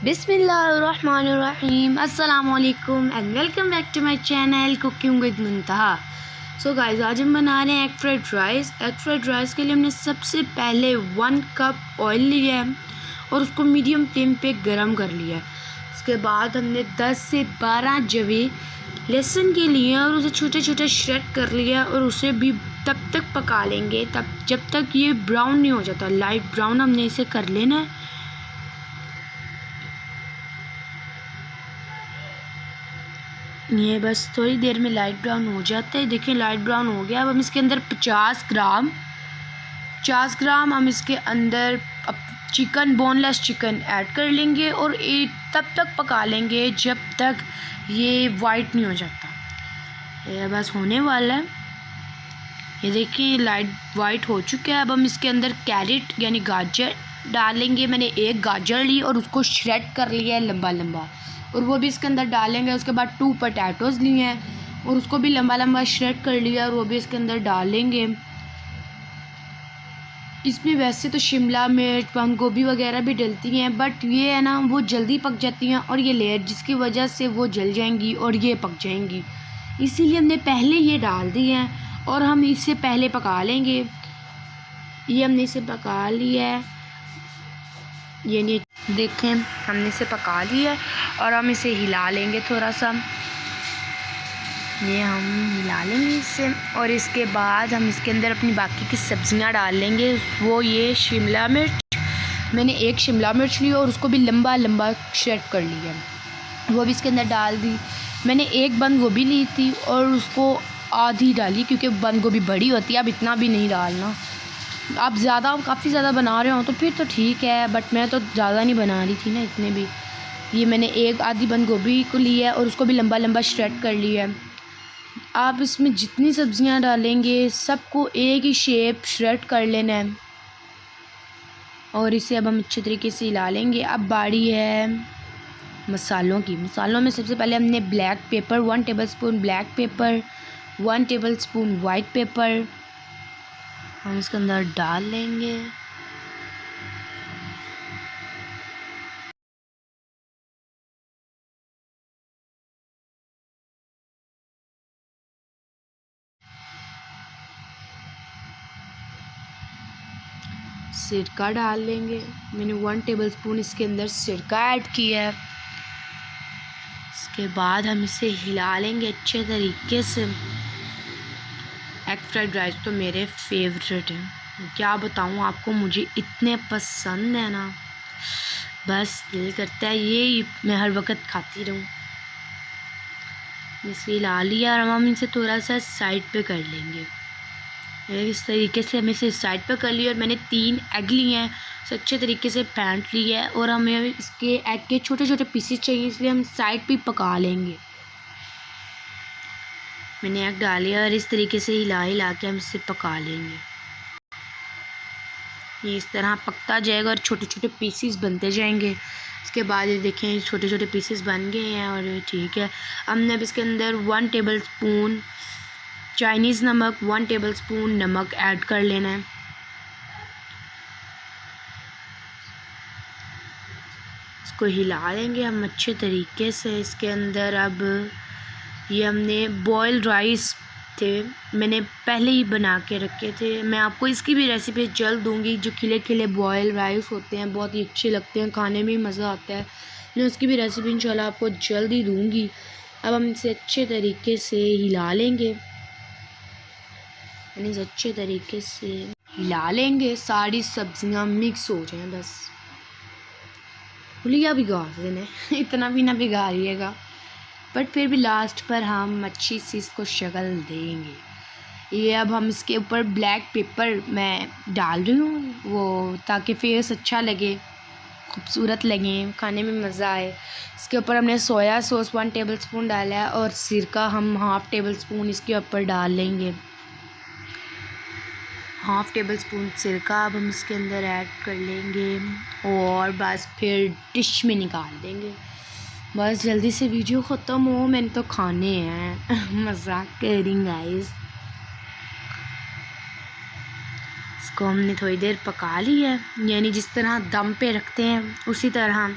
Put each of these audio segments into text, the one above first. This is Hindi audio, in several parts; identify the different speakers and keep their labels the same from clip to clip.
Speaker 1: बिस्मिल्लाहिर्रहमानिर्रहीम, अस्सलामुअलैकुम and welcome back to my channel cooking with Muntaha. So guys, आज हम बना रहे हैं egg fried rice. Egg fried rice के लिए हमने सबसे पहले 1 कप ऑयल लिया है और उसको मीडियम फ्लेम पे गरम कर लिया है। उसके बाद हमने 10 से 12 जवे लहसुन के लिए और उसे छोटे छोटे श्रेड कर लिया और उसे भी तब तक पका लेंगे जब तक ये ब्राउन नहीं हो जाता। लाइट ब्राउन हमने इसे कर लेना है। ये बस थोड़ी देर में लाइट ब्राउन हो जाता है। देखिए लाइट ब्राउन हो गया। अब हम इसके अंदर 50 ग्राम हम इसके अंदर चिकन, बोनलेस चिकन ऐड कर लेंगे और तब तक पका लेंगे जब तक ये वाइट नहीं हो जाता। ये बस होने वाला है। ये देखिए लाइट वाइट हो चुका है। अब हम इसके अंदर कैरेट यानी गाजर डालेंगे। मैंने एक गाजर ली और उसको श्रेड कर लिया है लंबा लंबा, और वो भी इसके अंदर डालेंगे। उसके बाद 2 पोटैटोज़ लिए हैं और उसको भी लंबा लंबा श्रेड कर लिया और वो भी इसके अंदर डालेंगे। इसमें वैसे तो शिमला मिर्च, बंद गोभी वगैरह भी डलती हैं, बट ये है ना वो जल्दी पक जाती हैं और ये लेयर जिसकी वजह से वो जल जाएंगी और ये पक जाएंगी, इसीलिए हमने पहले ये डाल दी हैं और हम इसे पहले पका लेंगे। ये हमने इसे पका लिया है। ये नहीं देखें, हमने इसे पका लिया है और हम इसे हिला लेंगे थोड़ा सा। ये हम हिला लेंगे इससे और इसके बाद हम इसके अंदर अपनी बाकी की सब्जियां डाल लेंगे। वो ये शिमला मिर्च, मैंने एक शिमला मिर्च ली और उसको भी लंबा लंबा श्रेड कर लिया, वो भी इसके अंदर डाल दी। मैंने एक बंद गोभी ली थी और उसको आधी डाली क्योंकि बंद गोभी बड़ी होती है। अब इतना भी नहीं डालना। आप काफ़ी ज़्यादा बना रहे हो तो फिर तो ठीक है, बट मैं तो ज़्यादा नहीं बना रही थी ना इतने भी। ये मैंने एक आधी बंद गोभी को लिया है और उसको भी लंबा लंबा श्रेड कर लिया है। आप इसमें जितनी सब्जियां डालेंगे सबको एक ही शेप श्रेड कर लेना है और इसे अब हम अच्छे तरीके से हिला लेंगे। अब बारी है मसालों की। मसालों में सबसे पहले हमने black pepper 1 tablespoon, black pepper 1 tablespoon, white paper हम इसके अंदर डाल लेंगे। सिरका डाल लेंगे। मैंने 1 टेबलस्पून इसके अंदर सिरका ऐड किया है। इसके बाद हम इसे हिला लेंगे अच्छे तरीके से। एग फ्राइड राइस तो मेरे फेवरेट हैं, क्या बताऊँ आपको, मुझे इतने पसंद है ना, बस दिल करता है ये मैं हर वक्त खाती रहूँ। इसे हिला लिया और हम इसे थोड़ा सा साइड पे कर लेंगे। इस तरीके से हमें इसे साइड पे कर लिया और मैंने 3 एग लिए हैं, इसे अच्छे तरीके से फेंट लिया है और हमें इसके एग के छोटे छोटे पीसेस चाहिए, इसलिए हम साइड पे पका लेंगे। मैंने एग डालिया और इस तरीके से हिला के हम इसे पका लेंगे। ये इस तरह पकता जाएगा और छोटे छोटे पीसेस बनते जाएंगे। इसके बाद ये देखें छोटे छोटे पीसेस बन गए हैं और ठीक है। हमने अब इसके अंदर 1 टेबलस्पून चाइनीज़ नमक, 1 टेबलस्पून नमक ऐड कर लेना है। इसको हिला लेंगे हम अच्छे तरीके से। इसके अंदर अब ये हमने बॉयल राइस थे, मैंने पहले ही बना के रखे थे। मैं आपको इसकी भी रेसिपी जल्द दूंगी। जो खिले खिले बॉयल राइस होते हैं बहुत ही अच्छे लगते हैं, खाने में भी मज़ा आता है। मैं उसकी भी रेसिपी इंशाल्लाह आपको जल्द ही दूंगी। अब हम इसे अच्छे तरीके से हिला लेंगे। यानी इसे अच्छे तरीके से हिला लेंगे, सारी सब्जियां मिक्स हो जाएं। बस पुलिया भिगा देना इतना भी ना बिगाड़िएगा, बट फिर भी लास्ट पर हम अच्छी सी इसको शक्ल देंगे। ये अब हम इसके ऊपर ब्लैक पेपर मैं डाल रही हूँ, वो ताकि फेस अच्छा लगे, खूबसूरत लगे, खाने में मज़ा आए। इसके ऊपर हमने सोया सॉस 1 टेबलस्पून डाला है और सिरका हम 1/2 टेबलस्पून इसके ऊपर डाल लेंगे। 1/2 टेबलस्पून सिरका अब हम इसके अंदर ऐड कर लेंगे और बस फिर डिश में निकाल देंगे। बस जल्दी से वीडियो ख़त्म हो, मैंने तो खाने हैं मजाक कर रही गाइस। इसको हमने थोड़ी देर पका लिया है, यानी जिस तरह दम पे रखते हैं उसी तरह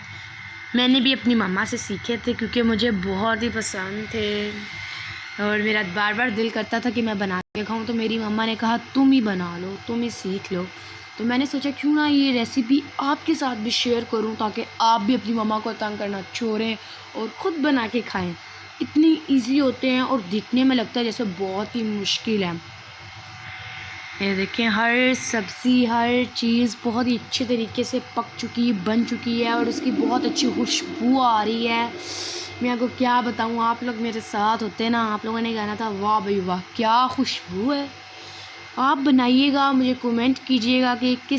Speaker 1: मैंने भी अपनी मम्मा से सीखे थे क्योंकि मुझे बहुत ही पसंद थे और मेरा बार बार दिल करता था कि मैं बना के खाऊं। तो मेरी मम्मा ने कहा तुम ही बना लो, तुम ही सीख लो। तो मैंने सोचा क्यों ना ये रेसिपी आपके साथ भी शेयर करूं ताकि आप भी अपनी मम्मा को तंग करना छोड़ें और ख़ुद बना के खाएं। इतनी इजी होते हैं और दिखने में लगता है जैसे बहुत ही मुश्किल है। ये देखें, हर सब्ज़ी हर चीज़ बहुत ही अच्छे तरीके से पक चुकी बन चुकी है और उसकी बहुत अच्छी खुशबू आ रही है। मैं आपको क्या बताऊँ, आप लोग मेरे साथ होते ना, आप लोगों ने कहना था वाह भाई वाह क्या खुशबू है। आप बनाइएगा, मुझे कमेंट कीजिएगा कि किस